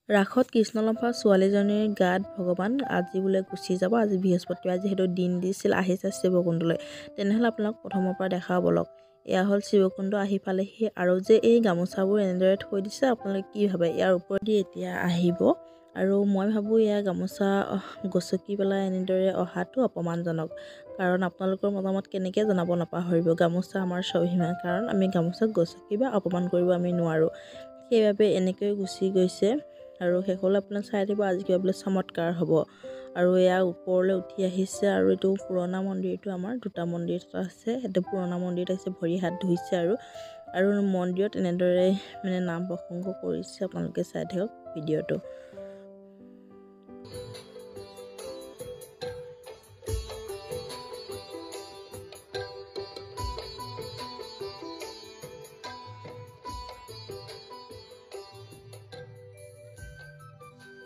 ৰাসত কৃষ্ণলম্ফা ছোৱালীজনীৰ গাত ভগৱান আজি বোলে গুচি যাব। আজি বৃহস্পতিবাৰ যিহেতু দিন দিছিল আহিছে শিৱকুণ্ডলৈ। তেনেহ'লে আপোনালোক প্ৰথমৰ পৰা দেখা বলক। এয়া হ'ল শিৱকুণ্ড আহি পালেহি আৰু যে এই গামোচাবোৰ এনেদৰে থৈ দিছে আপোনালোকে কি ভাবে? ইয়াৰ ওপৰেদি এতিয়া আহিব আৰু মই ভাবোঁ এয়া গামোচা গচকি পেলাই এনেদৰে অহাটো অপমানজনক। কাৰণ আপোনালোকৰ মতামত কেনেকৈ জনাব নাপাহৰিব। গামোচা আমাৰ স্বাভিমান, কাৰণ আমি গামোচাক গচকি বা অপমান কৰিব আমি নোৱাৰোঁ। সেইবাবে এনেকৈ গুচি গৈছে আৰু শেষলৈ আপোনাক চাই দিব আজি কিবা বোলে চমৎকাৰ হ'ব। আৰু এয়া ওপৰলৈ উঠি আহিছে আৰু এইটো পুৰণা মন্দিৰটো আমাৰ দুটা মন্দিৰ আছে। সেইটো পুৰণা মন্দিৰত আহিছে, ভৰি হাত ধুইছে আৰু মন্দিৰত এনেদৰে নাম প্ৰসংগ কৰিছে। আপোনালোকে চাই থাকক ভিডিঅ'টো।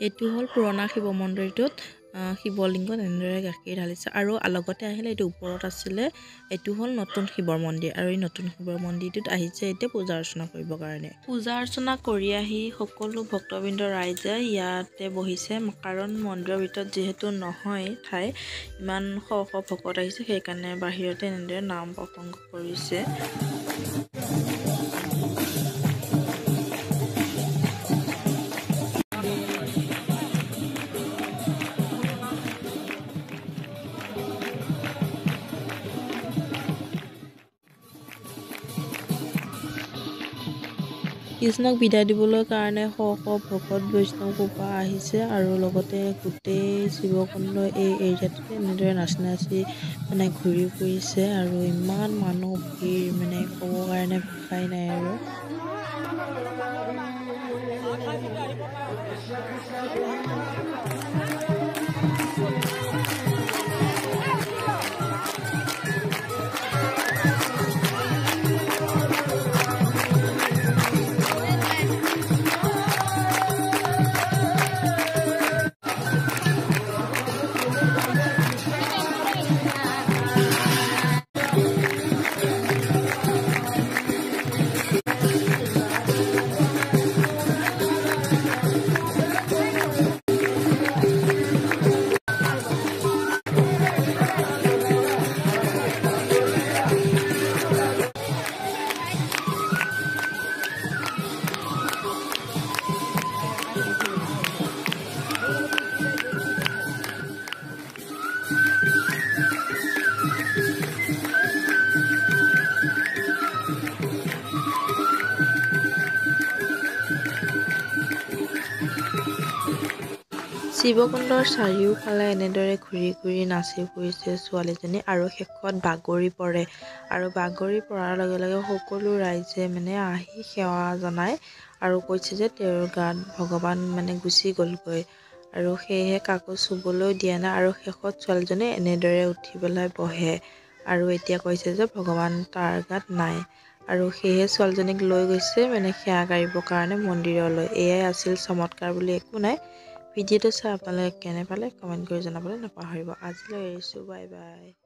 এইটো হ'ল পুৰণা শিৱ মন্দিৰটোত শিৱলিংগত এনেদৰে গাখীৰ ঢালিছে আৰু লগতে আহিলে এইটো ওপৰত আছিলে। এইটো হ'ল নতুন শিৱৰ মন্দিৰ আৰু এই নতুন শিৱৰ মন্দিৰটোত আহিছে এতিয়া পূজা অৰ্চনা কৰিবৰ কাৰণে। পূজা অৰ্চনা কৰি আহি সকলো ভক্তবৃন্দ ৰাইজে ইয়াতে বহিছে, কাৰণ মন্দিৰৰ ভিতৰত যিহেতু নহয় ঠাই, ইমান শ শ ভকত আহিছে, সেইকাৰণে বাহিৰতে এনেদৰে নাম প্ৰসংগ কৰিছে। কৃষ্ণক বিদায় দিবলৈ কাৰণে শ শ ভকত বৈষ্ণৱ কোপা আহিছে আৰু লগতে গোটেই শিৱকুণ্ড এই এৰিয়াটোতে এনেদৰে নাচি নাচি ঘূৰি ফুৰিছে আৰু ইমান মানুহ ভিৰ ক'ব কাৰণে ভাষাই নাই আৰু। শিৱকুণ্ডৰ চাৰিওফালে এনেদৰে ঘূৰি ঘূৰি নাচি ফুৰিছে ছোৱালীজনী আৰু শেষত বাগৰি পৰে আৰু বাগৰি পৰাৰ লগে লগে সকলো ৰাইজে আহি সেৱা জনায় আৰু কৈছে যে তেওঁৰ গাত ভগৱান গুচি গ'লগৈ আৰু সেয়েহে কাকো চুবলৈ দিয়া নাই। আৰু শেষত ছোৱালীজনী এনেদৰে উঠি পেলাই বহে আৰু এতিয়া কৈছে যে ভগৱান তাৰ গাত নাই আৰু সেয়েহে ছোৱালীজনীক লৈ গৈছে সেৱা কৰিবৰ কাৰণে মন্দিৰলৈ। এয়াই আছিল চমৎকাৰ বুলি একো নাই। ভিডিঅ'টো চাই আপোনালোকে কেনে পালে কমেণ্ট কৰি জনাবলৈ নাপাহৰিব। আজিলৈ এৰিছোঁ, বাই বাই।